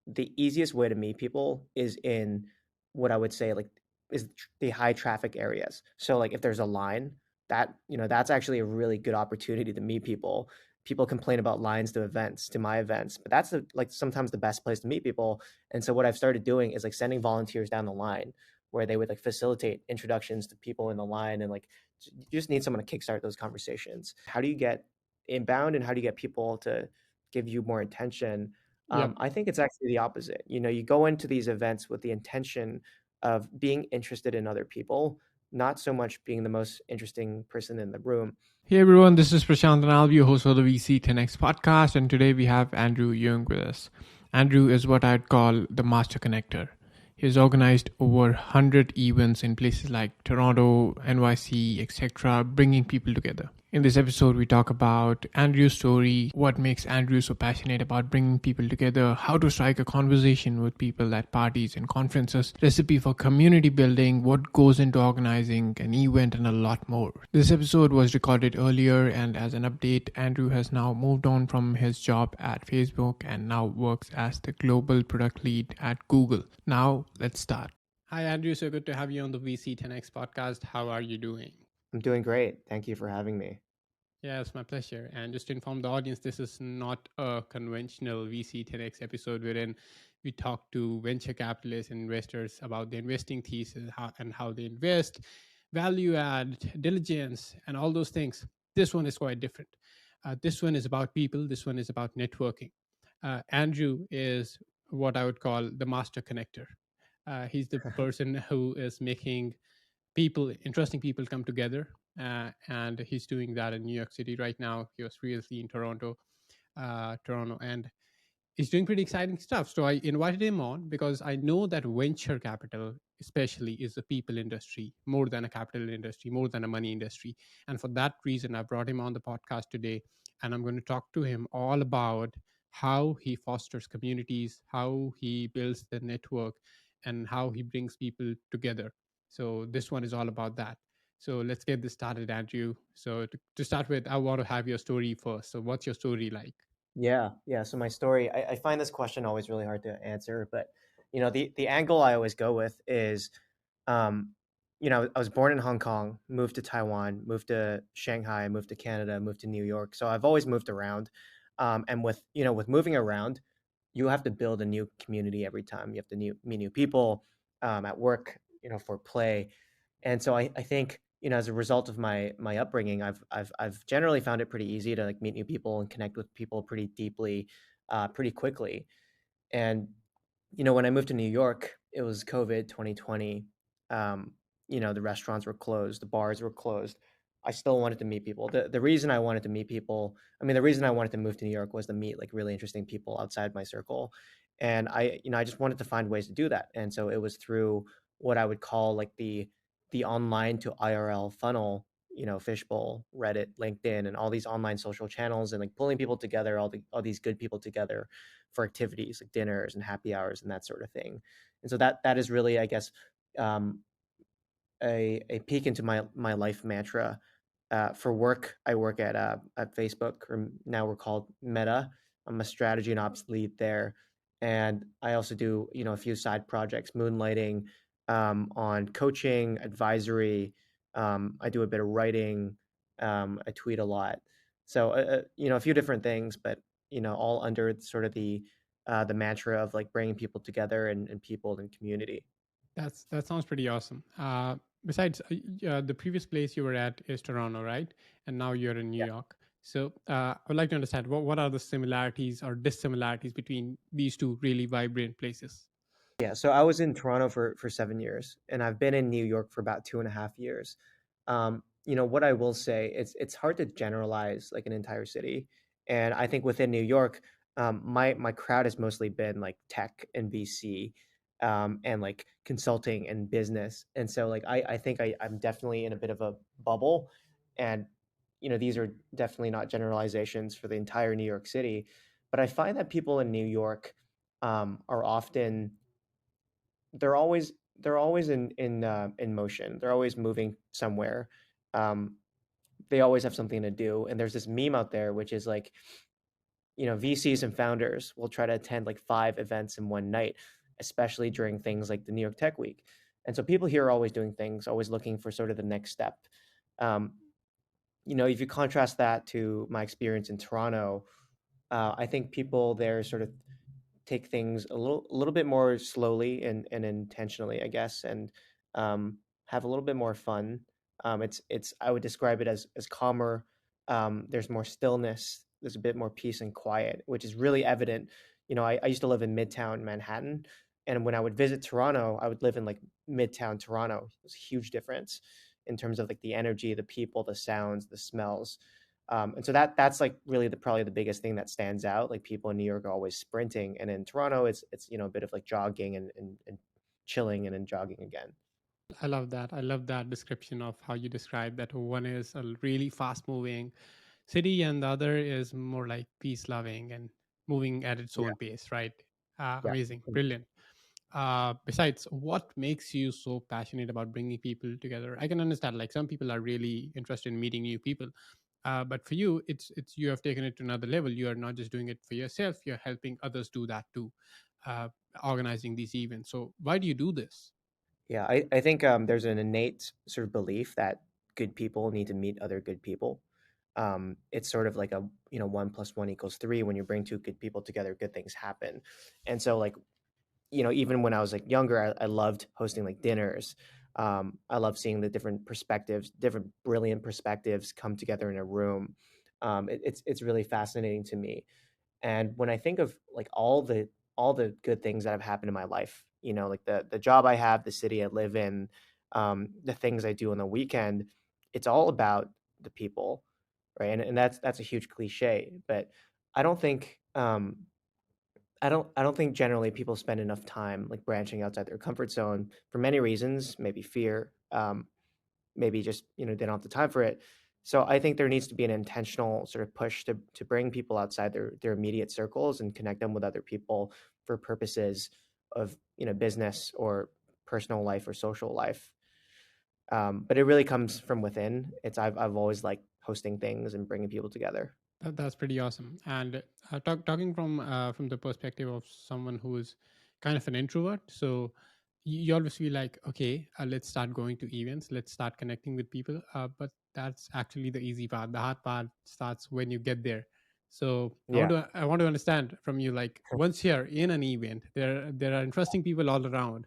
the easiest way to meet people is in what I would say is the high traffic areas. So like if there's a line, that's actually a really good opportunity to meet people. People complain about lines to my events, but that's like sometimes the best place to meet people. And so what I've started doing is like sending volunteers down the line where they would like facilitate introductions to people in the line, and like you just need someone to kickstart those conversations. How do you get inbound, and how do you get people to give you more attention? Yep. I think it's actually the opposite. You go into these events with the intention of being interested in other people, not so much being the most interesting person in the room. Hey everyone, this is Prashant and I'll be your host for the VC10X podcast. And today we have Andrew Yeung with us. Andrew is what I'd call the master connector. He's organized over 100 events in places like Toronto, NYC, etc., bringing people together. In this episode, we talk about Andrew's story, what makes Andrew so passionate about bringing people together, how to strike a conversation with people at parties and conferences, recipe for community building, what goes into organizing an event, and a lot more. This episode was recorded earlier, and as an update, Andrew has now moved on from his job at Facebook and now works as the global product lead at Google. Now, let's start. Hi, Andrew. So good to have you on the VC10X podcast. How are you doing? I'm doing great. Thank you for having me. Yeah, it's my pleasure. And just to inform the audience, this is not a conventional VC10X episode wherein we talk to venture capitalists and investors about the investing thesis and how they invest, value add, diligence, and all those things. This one is quite different. This one is about people, this one is about networking. Andrew is what I would call the master connector. He's the person who is making interesting people come together. And he's doing that in New York City right now. He was previously in Toronto, and he's doing pretty exciting stuff. So I invited him on because I know that venture capital, especially, is a people industry more than a capital industry, more than a money industry. And for that reason, I brought him on the podcast today, and I'm going to talk to him all about how he fosters communities, how he builds the network, and how he brings people together. So this one is all about that. So let's get this started, Andrew. So to start with, I want to have your story first. So what's your story like? Yeah. So my story, I find this question always really hard to answer, but the angle I always go with is, um, I was born in Hong Kong, moved to Taiwan, moved to Shanghai, moved to Canada, moved to New York. So I've always moved around, and with moving around, you have to build a new community every time. You have to meet new people at work, for play. And so I think, as a result of my upbringing, I've generally found it pretty easy to like meet new people and connect with people pretty deeply, pretty quickly. And when I moved to New York, it was COVID 2020. The restaurants were closed, the bars were closed. I still wanted to meet people. The reason I wanted to meet people, I mean, the reason I wanted to move to New York was to meet like really interesting people outside my circle. And I just wanted to find ways to do that. And so it was through what I would call like the online to IRL funnel, Fishbowl, Reddit, LinkedIn, and all these online social channels, and like pulling people together, all these good people together for activities like dinners and happy hours and that sort of thing. And so that is really, I guess, um, a peek into my life mantra. For work, I work at Facebook, or now we're called Meta. I'm a strategy and ops lead there, and I also do a few side projects, moonlighting on coaching, advisory. I do a bit of writing. I tweet a lot, so a few different things, but all under sort of the mantra of like bringing people together and people and community. That sounds pretty awesome. Besides, the previous place you were at is Toronto, right? And now you're in New York. So I would like to understand what are the similarities or dissimilarities between these two really vibrant places. Yeah, so I was in Toronto for 7 years, and I've been in New York for about 2.5 years. What I will say, it's hard to generalize like an entire city, and I think within New York, my crowd has mostly been like tech and VC, and like consulting and business, and so like I think I'm definitely in a bit of a bubble, and these are definitely not generalizations for the entire New York City, but I find that people in New York are often they're always in motion. They're always moving somewhere. Um, they always have something to do. And there's this meme out there which is like VCs and founders will try to attend like 5 events in one night, especially during things like the New York Tech Week. And so people here are always doing things, always looking for sort of the next step. Um, if you contrast that to my experience in Toronto, I think people there sort of take things a little bit more slowly and intentionally, I guess, and have a little bit more fun. It's I would describe it as calmer. There's more stillness. There's a bit more peace and quiet, which is really evident. I used to live in Midtown Manhattan, and when I would visit Toronto, I would live in like Midtown Toronto. It was a huge difference in terms of like the energy, the people, the sounds, the smells. And so that's like really probably the biggest thing that stands out. Like people in New York are always sprinting, and in Toronto, it's a bit of like jogging and chilling and then jogging again. I love that. I love that description of how you describe that one is a really fast moving city and the other is more like peace loving and moving at its Yeah, own pace, right? yeah. Amazing. Brilliant. Besides, what makes you so passionate about bringing people together? I can understand like some people are really interested in meeting new people. But for you, it's you have taken it to another level. You are not just doing it for yourself, you're helping others do that too, uh, organizing these events. So why do you do this? Yeah, I think there's an innate sort of belief that good people need to meet other good people. It's sort of like a 1 + 1 = 3. When you bring two good people together, good things happen. And so like even when I was like younger, I loved hosting like dinners. I love seeing the different perspectives, different brilliant perspectives come together in a room. It's really fascinating to me. And when I think of like all the good things that have happened in my life, like the job I have, the city I live in, the things I do on the weekend, it's all about the people, right? And that's a huge cliche, but I don't think I don't think generally people spend enough time like branching outside their comfort zone for many reasons, maybe fear, maybe just they don't have the time for it. So I think there needs to be an intentional sort of push to bring people outside their immediate circles and connect them with other people for purposes of business or personal life or social life. But it really comes from within. I've always liked hosting things and bringing people together. That's pretty awesome. And talking from the perspective of someone who is kind of an introvert, so you always feel like, okay, let's start going to events, let's start connecting with people. But that's actually the easy part. The hard part starts when you get there. So Yeah. I want to understand from you, like once you're in an event, there are interesting people all around.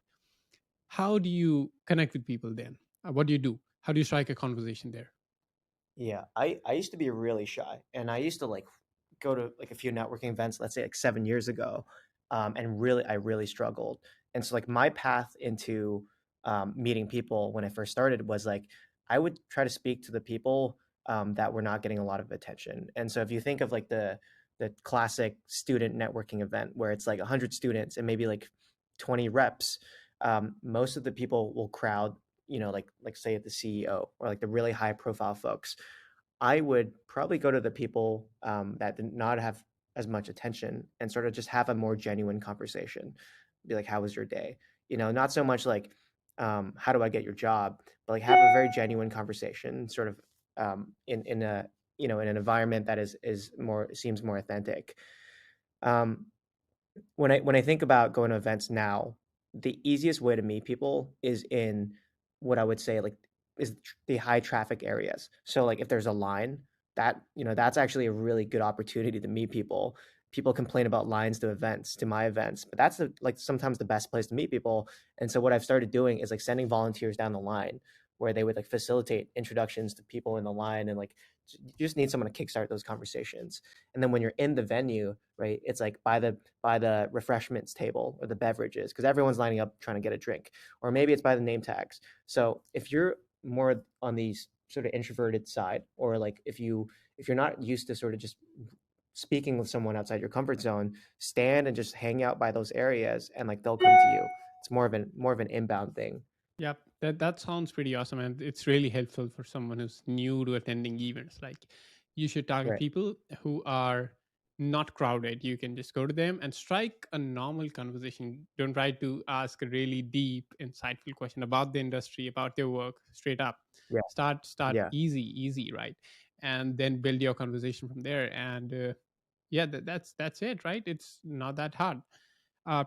How do you connect with people then? What do you do? How do you strike a conversation there? Yeah, I used to be really shy, and I used to like go to like a few networking events, let's say like 7 years ago, and I really struggled. And so like my path into meeting people when I first started was like I would try to speak to the people that were not getting a lot of attention. And so if you think of like the classic student networking event where it's like 100 students and maybe like 20 reps, most of the people will crowd like say at the CEO or like the really high profile folks. I would probably go to the people that did not have as much attention and sort of just have a more genuine conversation. Be like, "How was your day?" Not so much like, "How do I get your job?" But like have a very genuine conversation, sort of in a in an environment that is more seems more authentic. Um, when I think about going to events now, the easiest way to meet people is in what I would say like is the high traffic areas. So like if there's a line, that's actually a really good opportunity to meet people. People complain about lines to my events, but that's like sometimes the best place to meet people. And so what I've started doing is like sending volunteers down the line where they would like facilitate introductions to people in the line and like you just need someone to kickstart those conversations. And then when you're in the venue, right, it's like by the refreshments table or the beverages because everyone's lining up trying to get a drink, or maybe it's by the name tags. So if you're more on the sort of introverted side, or like if you're not used to sort of just speaking with someone outside your comfort zone, stand and just hang out by those areas and like they'll come to you. It's more of an inbound thing. Yep, that sounds pretty awesome, and it's really helpful for someone who's new to attending events. Like, you should target Right. people who are not crowded. You can just go to them and strike a normal conversation. Don't try to ask a really deep, insightful question about the industry, about their work. Straight up, Yeah. start Yeah. easy, right, and then build your conversation from there. And yeah, that's it, right? It's not that hard.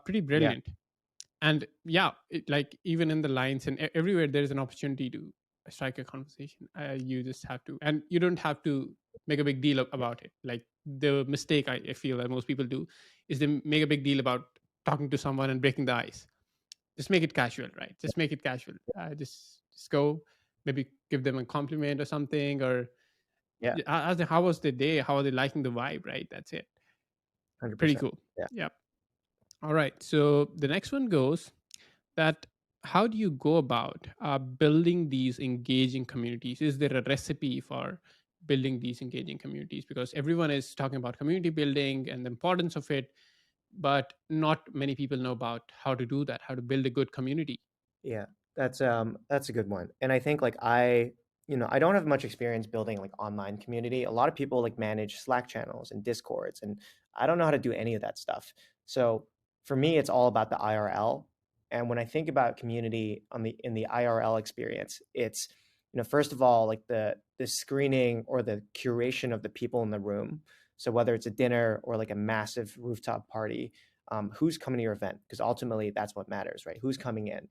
Pretty Yeah, brilliant. And yeah, like even in the lines and everywhere there's an opportunity to strike a conversation. You just have to, and you don't have to make a big deal about it. Like the mistake I feel that most people do is they make a big deal about talking to someone and breaking the ice. Just make it casual, right? Just make it casual. Just go, maybe give them a compliment or something, or yeah, ask them how was the day, how are they liking the vibe, right? That's it. Pretty 100%. cool. Yeah, Yep. All right, so the next one goes that how do you go about building these engaging communities? Is there a recipe for building these engaging communities? Because everyone is talking about community building and the importance of it, but not many people know about how to do that, how to build a good community. yeah, that's a good one. And I think like I don't have much experience building like online community. A lot of people like manage Slack channels and Discords, and I don't know how to do any of that stuff. So for me, it's all about the IRL. And when I think about community in the IRL experience, it's first of all like the screening or the curation of the people in the room. So whether it's a dinner or like a massive rooftop party, who's coming to your event? Because ultimately that's what matters, right? Who's coming in?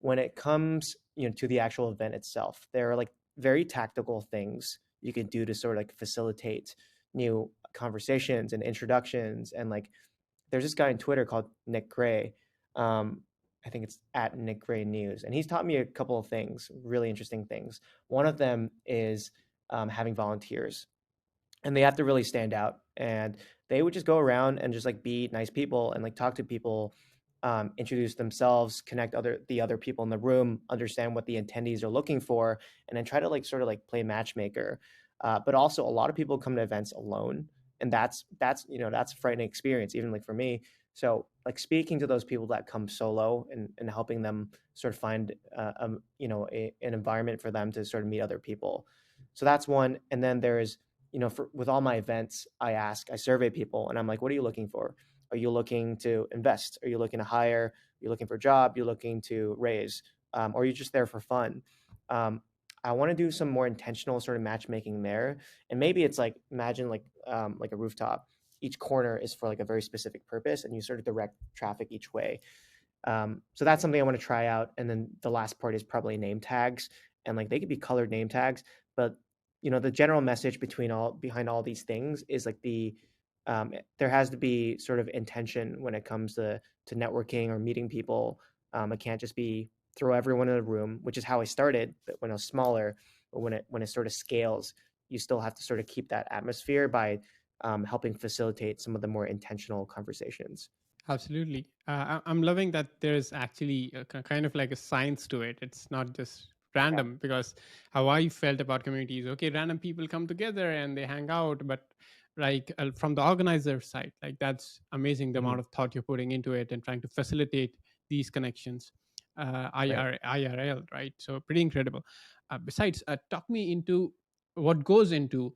When it comes to the actual event itself, there are like very tactical things you can do to sort of like facilitate new conversations and introductions. And like there's this guy on Twitter called Nick Gray. um, I think it's at Nick Gray News, and he's taught me a couple of things, really interesting things. One of them is having volunteers, and they have to really stand out, and they would just go around and just like be nice people and like talk to people, introduce themselves, connect the other people in the room, understand what the attendees are looking for, and then try to like sort of like play matchmaker. But also a lot of people come to events alone, and that's a frightening experience even like for me. So like speaking to those people that come solo, and helping them sort of find an environment for them to sort of meet other people. So that's one. And then there's with all my events, I survey people, and I'm like, what are you looking for? Are you looking to invest? Are you looking to hire? Are you looking for a job? You're looking to raise? Or are you just there for fun? Um, I want to do some more intentional sort of matchmaking there. And maybe it's like, imagine like a rooftop. Each corner is for like a very specific purpose, and you sort of direct traffic each way. So that's something I want to try out. And then the last part is probably name tags, and like they could be colored name tags, but the general message behind all these things is like there has to be sort of intention when it comes to networking or meeting people. It can't just be throw everyone in a room, which is how I started, but when I was smaller. But when it sort of scales, you still have to sort of keep that atmosphere by helping facilitate some of the more intentional conversations. Absolutely. I'm loving that there's actually kind of like a science to it. It's not just Yeah. random, because how I felt about communities, okay, random people come together and they hang out, but like from the organizer side, like that's amazing the Mhm. amount of thought you're putting into it and trying to facilitate these connections, Right. IRL, right? So pretty incredible. Besides, talk me into what goes into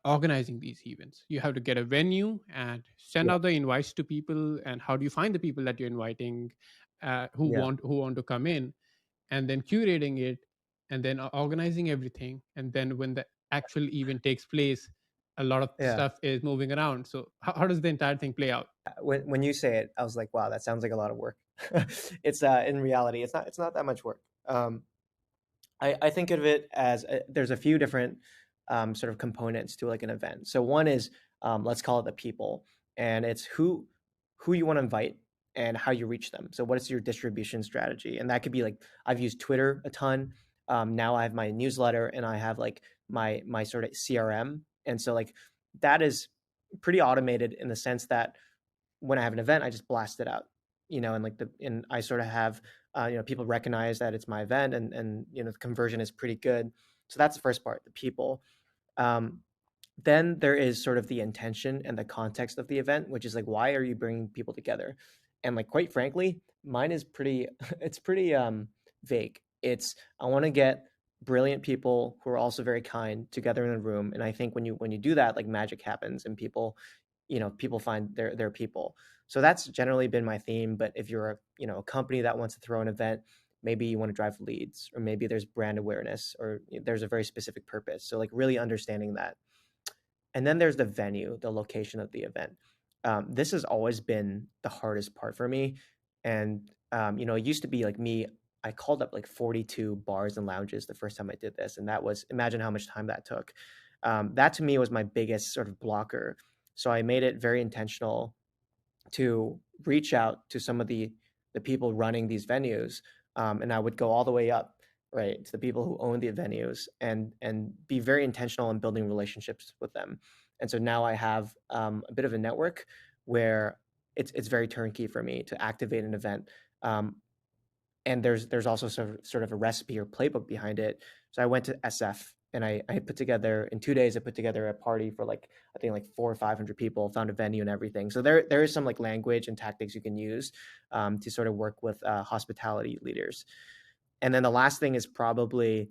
organizing these events. You have to get a venue and send Yeah. out the invites to people, and how do you find the people that you're inviting, who Yeah. want to come in, and then curating it, and then organizing everything, and then when the actual event takes place, a lot of Yeah. stuff is moving around. So how does the entire thing play out? When you say it, I was like, wow, that sounds like a lot of work. It's in reality, it's not that much work. I think of it as there's a few different sort of components to like an event. So one is let's call it the people, and it's who you want to invite and how you reach them. So what is your distribution strategy? And that could be like I've used Twitter a ton. Now I have my newsletter, and I have like my sort of CRM, and so like that is pretty automated in the sense that when I have an event, I just blast it out, and like and I sort of have, people recognize that it's my event, and the conversion is pretty good. So that's the first part, the people. Um, then there is sort of the intention and the context of the event, which is like, why are you bringing people together? And like, quite frankly, mine is pretty, it's pretty vague. It's I want to get brilliant people who are also very kind together in a room, and I think when you do that, like magic happens, and people find their people. So that's generally been my theme. But if you're a company that wants to throw an event, maybe you want to drive leads, or maybe there's brand awareness, or there's a very specific purpose. So like really understanding that. And then there's the venue, the location of the event. This has always been the hardest part for me. And it used to be like me. I called up like 42 bars and lounges the first time I did this, and that was, imagine how much time that took. That to me was my biggest sort of blocker. So I made it very intentional to reach out to some of the people running these venues, and I would go all the way up, right, to the people who own the venues, and be very intentional in building relationships with them. And so now I have a bit of a network where it's very turnkey for me to activate an event. Um, and there's also sort of a recipe or playbook behind it. So I went to SF and I put together in 2 days. I put together a party for like, I think like 400 or 500 people. Found a venue and everything. So there is some like language and tactics you can use to sort of work with hospitality leaders. And then the last thing is probably,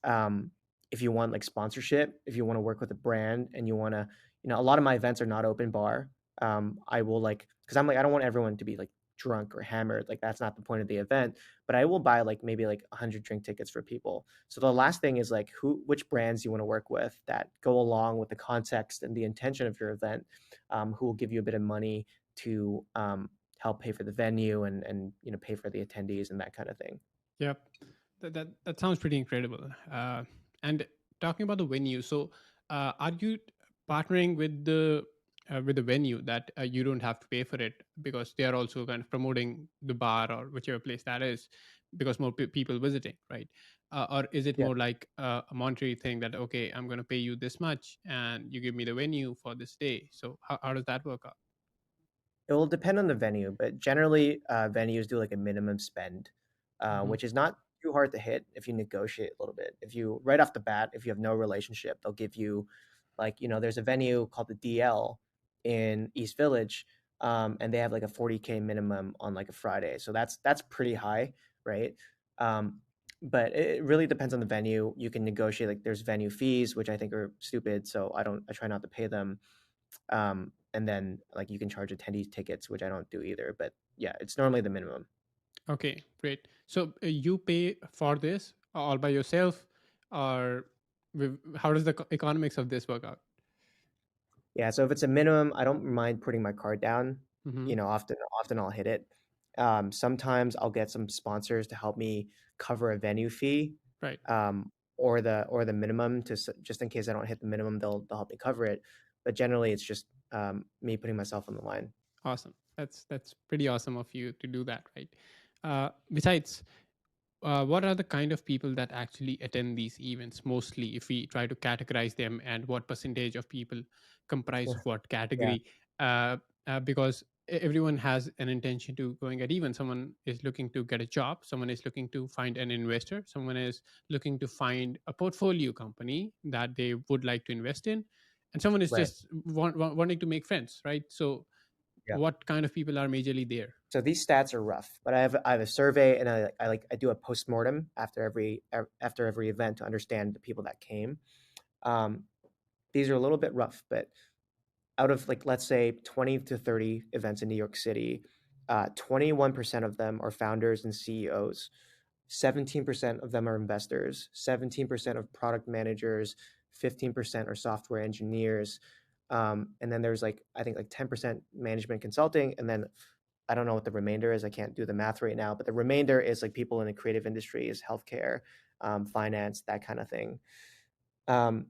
um, if you want like sponsorship, if you want to work with a brand and you want to, a lot of my events are not open bar. I will like, because I'm like, I don't want everyone to be like drunk or hammered. Like that's not the point of the event. But I will buy like maybe like 100 drink tickets for people. So the last thing is like which brands you want to work with that go along with the context and the intention of your event, who will give you a bit of money to help pay for the venue and pay for the attendees and that kind of thing. Yep, that sounds pretty incredible. And talking about the venue, so are you partnering with the venue that you don't have to pay for it because they are also kind of promoting the bar or whichever place that is because more people visiting, right? Or is it Yeah. more like a monetary thing that okay, I'm going to pay you this much and you give me the venue for this day? So how does that work out? It will depend on the venue, but generally, venues do like a minimum spend, Hmm. which is not too hard to hit if you negotiate a little bit. If you right off the bat, if you have no relationship, they'll give you like, there's a venue called the DL in East Village, and they have like a 40K minimum on like a Friday. So that's pretty high, right? Um, but it really depends on the venue. You can negotiate like there's venue fees, which I think are stupid, so I try not to pay them. And then like you can charge attendees tickets, which I don't do either. But yeah, it's normally the minimum. Okay, great. So you pay for this all by yourself, or how does the economics of this work out? Yeah, so if it's a minimum, I don't mind putting my card down. Hmm. Often I'll hit it. Sometimes I'll get some sponsors to help me cover a venue fee, Right. or the minimum just in case I don't hit the minimum, they'll help me cover it. But generally, it's just me putting myself on the line. Awesome. That's pretty awesome of you to do that, right? Besides, what are the kind of people that actually attend these events mostly if we try to categorize them, and what percentage of people comprise of what Yeah, category? Because everyone has an intention to going at even someone is looking to get a job, someone is looking to find an investor, someone is looking to find a portfolio company that they would like to invest in, and someone is right. just wanting to make friends, right? So Yeah. what kind of people are majorly there? So these stats are rough, but I have a survey, and I do a postmortem after every event to understand the people that came. Um, these are a little bit rough, but out of like let's say 20 to 30 events in New York City, 21% of them are founders and CEOs. 17% of them are investors. 17% of product managers. 15% are software engineers. And then there's like I think like 10% management consulting, and then I don't know what the remainder is. I can't do the math right now, but the remainder is like people in the creative industries, healthcare, finance, that kind of thing. Um,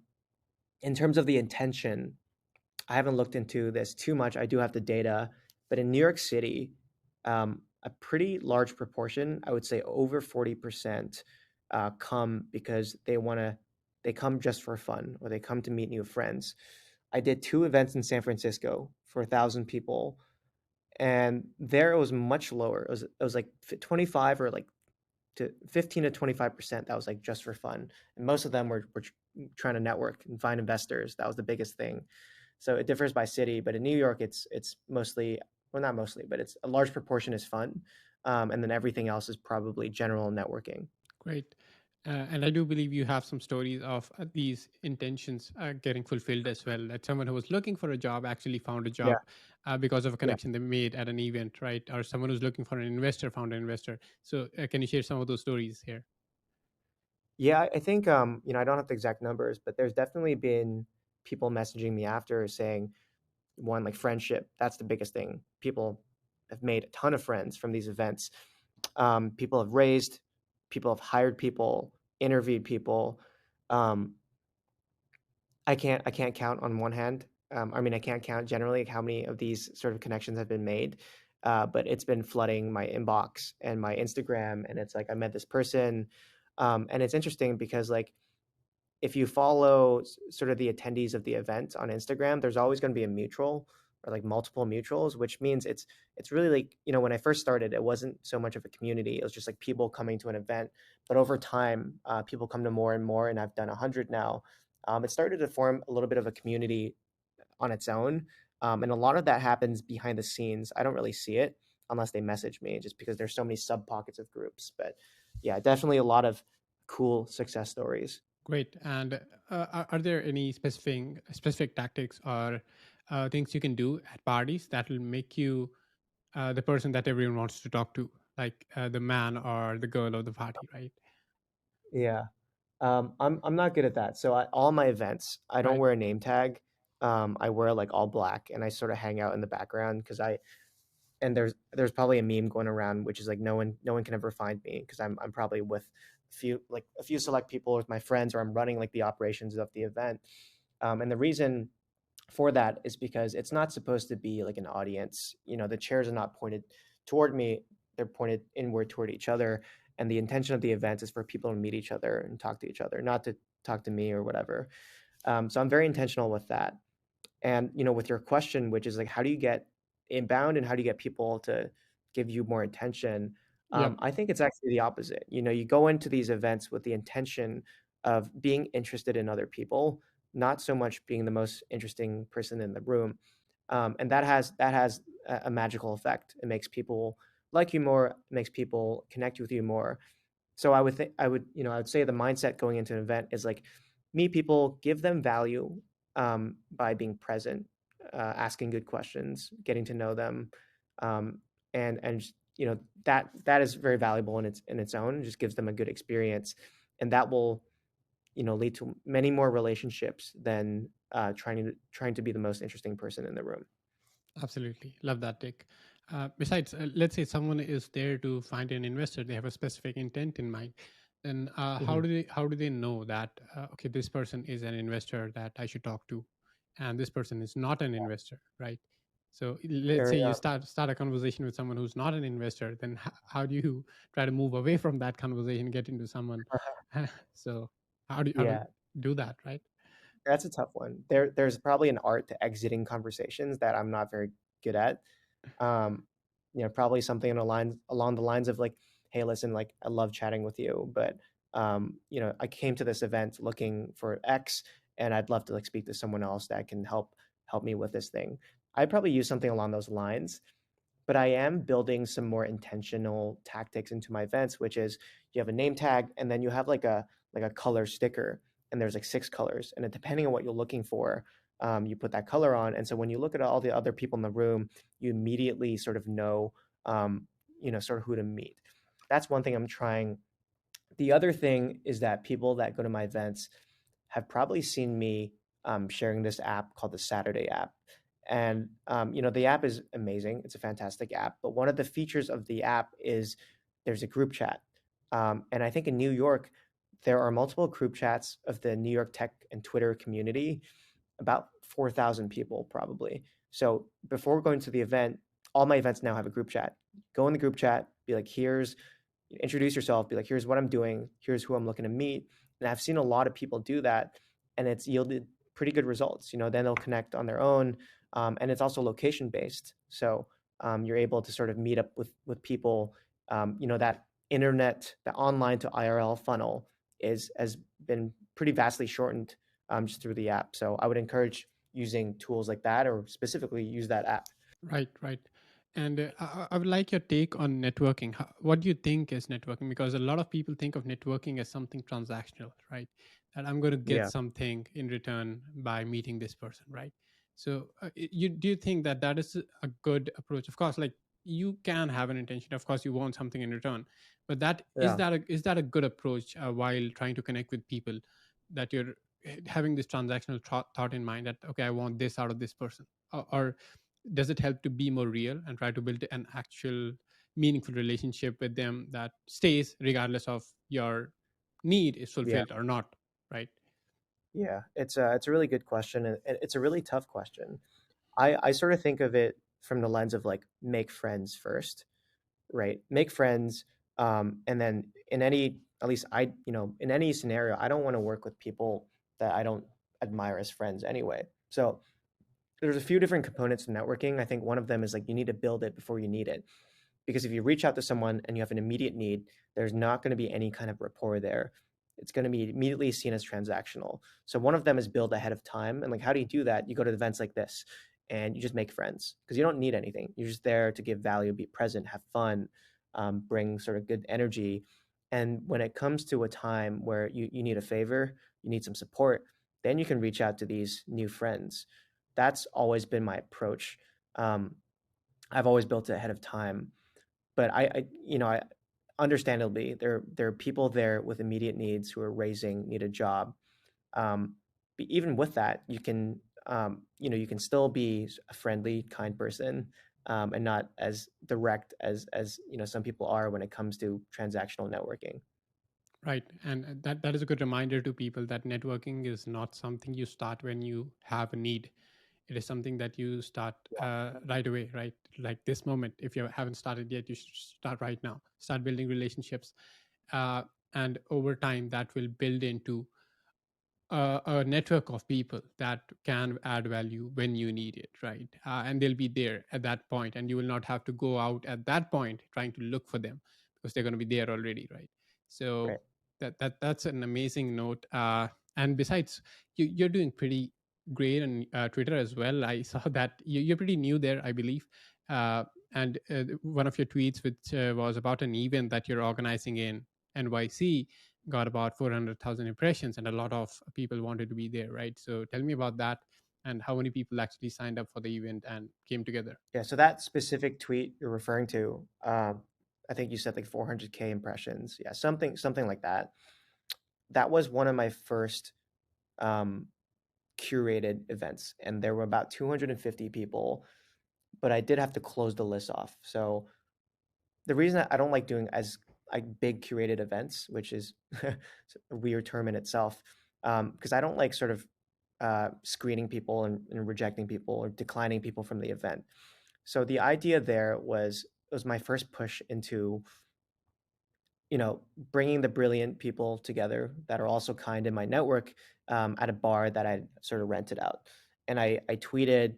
in terms of the intention, I haven't looked into this too much. I do have the data, but in New York City, a pretty large proportion, I would say over 40%, come because they come just for fun or they come to meet new friends. I did two events in San Francisco for 1,000 people, and there it was much lower. It was like 25 or like to 15 to 25% that was like just for fun, and most of them were trying to network and find investors. That was the biggest thing. So it differs by city, but in New York, it's mostly, well, not mostly, but it's a large proportion is fun, and then everything else is probably general networking. Great. And I do believe you have some stories of these intentions getting fulfilled as well. That someone who was looking for a job actually found a Yeah, job because of a yeah, connection they made at an event, right? Or someone who's looking for an investor found an investor. So, can you share some of those stories here? yeah. I think I don't have the exact numbers, but there's definitely been. people messaging me after saying, one, like friendship, that's the biggest thing. People have made a ton of friends from these events. People have raised, people have hired people, interviewed people. Um, I can't count on one hand. I mean, I can't count generally how many of these sort of connections have been made, but it's been flooding my inbox and my Instagram, and it's like I met this person, and it's interesting because like if you follow sort of the attendees of the event on Instagram, there's always going to be a mutual or like multiple mutuals, which means it's really like, when I first started, it wasn't so much of a community. It was just like people coming to an event. But over time, people come to more and more, and I've done 100 now. It started to form a little bit of a community on its own. And a lot of that happens behind the scenes. I don't really see it unless they message me, just because there's so many sub pockets of groups. But yeah, definitely a lot of cool success stories. Great. And are there any specific tactics or things you can do at parties that will make you the person that everyone wants to talk to, like the man or the girl of the party, right? Yeah. I'm not good at that. So all my events, I don't Right. wear a name tag. I wear like all black, and I sort of hang out in the background because there's probably a meme going around which is like no one can ever find me because I'm probably with a few select people with my friends, or I'm running like the operations of the event. And the reason for that is because it's not supposed to be like an audience. The chairs are not pointed toward me, they're pointed inward toward each other. And the intention of the event is for people to meet each other and talk to each other, not to talk to me or whatever. So I'm very intentional with that. And with your question, which is like, how do you get inbound and how do you get people to give you more attention? Yep. I think it's actually the opposite. You go into these events with the intention of being interested in other people, not so much being the most interesting person in the room. And that has a magical effect. It makes people like you more, it makes people connect with you more. So I would think I would say the mindset going into an event is like meet people, give them value, by being present, asking good questions, getting to know them, and just, that is very valuable in its own. It just gives them a good experience, and that will lead to many more relationships than trying to be the most interesting person in the room. Absolutely. Love that, Dick. Besides, let's say someone is there to find an investor, they have a specific intent in mind. Then Mhm. how do they know that okay, this person is an investor that I should talk to, and this person is not an investor, right? So let's Very say you start a conversation with someone who's not an investor, then how do you try to move away from that conversation, get into someone? So how do you yeah. do that, right? That's a tough one. There's probably an art to exiting conversations that I'm not very good at. Um, probably something along the lines of like, "Hey, listen, like I love chatting with you, but I came to this event looking for X, and I'd love to like speak to someone else that can help me with this thing." I'd probably use something along those lines, but I am building some more intentional tactics into my events, which is you have a name tag and then you have like a color sticker, and there's like 6 colors, and then depending on what you're looking for, you put that color on, and so when you look at all the other people in the room, you immediately sort of know, sort of who to meet. That's one thing I'm trying. The other thing is that people that go to my events have probably seen me sharing this app called the Saturday app. And, the app is amazing. It's a fantastic app. But one of the features of the app is there's a group chat. And I think in New York, there are multiple group chats of the New York tech and Twitter community, about 4,000 people probably. So before going to the event, all my events now have a group chat. Go in the group chat, be like, introduce yourself, be like, here's what I'm doing, here's who I'm looking to meet. And I've seen a lot of people do that, and it's yielded pretty good results. Then they'll connect on their own, and it's also location based. So you're able to sort of meet up with people. That internet, the online to IRL funnel has been pretty vastly shortened, just through the app. So I would encourage using tools like that, or specifically use that app. Right, right. And I would like your take on networking. What do you think is networking? Because a lot of people think of networking as something transactional, right? That I'm going to get Yeah. something in return by meeting this person, right? So, do you think that that is a good approach? Of course, like you can have an intention. Of course, you want something in return, but that Yeah. is that a good approach while trying to connect with people that you're having this transactional thought in mind that, okay, I want this out of this person? Or does it help to be more real and try to build an actual meaningful relationship with them that stays regardless of your need is Yeah. fulfilled or not, right? Yeah. It's a really good question, and it's a really tough question. I sort of think of it from the lens of like make friends first, right? Make friends, and then in any, at least I, in any scenario, I don't want to work with people that I don't admire as friends anyway. So there's a few different components to networking. I think one of them is like you need to build it before you need it. Because if you reach out to someone and you have an immediate need, there's not going to be any kind of rapport there. It's going to be immediately seen as transactional. So one of them is build ahead of time. And like, how do you do that? You go to events like this and you just make friends because you don't need anything. You're just there to give value, be present, have fun, bring sort of good energy. And when it comes to a time where you need a favor, you need some support, then you can reach out to these new friends. That's always been my approach. Um, I've always built it ahead of time, but I understandably there are people there with immediate needs who are need a job. But even with that, you can still be a friendly, kind person, and not as direct as some people are when it comes to transactional networking. Right. And that is a good reminder to people that networking is not something you start when you have a need. It is something that you start right away, right? Like this moment. If you haven't started yet, you should start right now. Start building relationships. Uh, and over time, that will build into a network of people that can add value when you need it, right? And they'll be there at that point, and you will not have to go out at that point trying to look for them because they're going to be there already, right? So Right. that's an amazing note. And besides, you're doing pretty great on Twitter as well. I saw that you're pretty new there, I believe. And one of your tweets, which was about an event that you're organizing in NYC, got about 400,000 impressions, and a lot of people wanted to be there, right? So tell me about that and how many people actually signed up for the event and came together. Yeah. So that specific tweet you're referring to, I think you said like 400K impressions. Yeah, something like that. That was one of my first um, curated events, and there were about 250 people, but I did have to close the list off. So the reason I don't like doing as like big curated events, which is a weird term in itself, because I don't like sort of screening people and rejecting people or declining people from the event. So the idea there was it was my first push into bringing the brilliant people together that are also kind in my network, at a bar that I sort of rented out, and I tweeted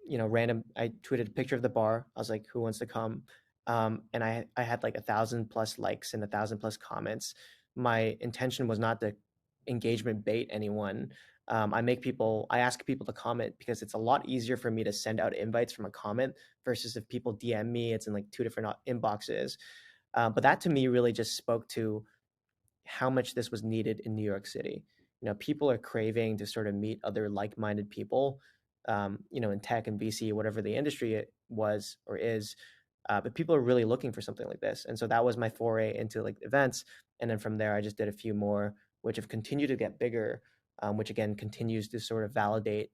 random. I tweeted a picture of the bar. I was like, "Who wants to come?" And I had like 1,000+ likes and 1,000+ comments. My intention was not to engagement bait anyone. I ask people to comment because it's a lot easier for me to send out invites from a comment versus if people DM me, it's in like two different inboxes. But that to me really just spoke to how much this was needed in New York City. People are craving to sort of meet other like-minded people, in tech and VC, whatever the industry it was or is. But people are really looking for something like this. And so that was my foray into like events. And then from there, I just did a few more, which have continued to get bigger, which again continues to sort of validate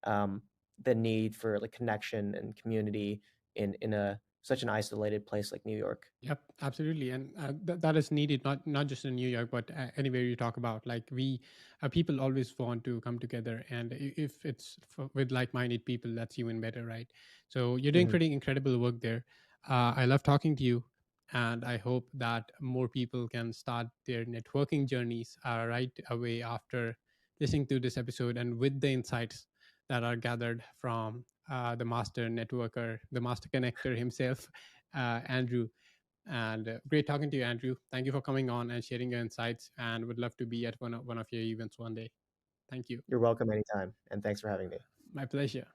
um, the need for like connection and community in a such an isolated place like New York. Yep, absolutely, and that is needed not just in New York, but anywhere you talk about. Like we, people always want to come together, and if it's with like-minded people, that's even better, right? So you're doing Mhm. pretty incredible work there. I love talking to you, and I hope that more people can start their networking journeys right away after listening to this episode, and with the insights that are gathered from the master networker, the master connector himself, Andrew. And great talking to you, Andrew. Thank you for coming on and sharing your insights. And would love to be at one of your events one day. Thank you. You're welcome anytime, and thanks for having me. My pleasure.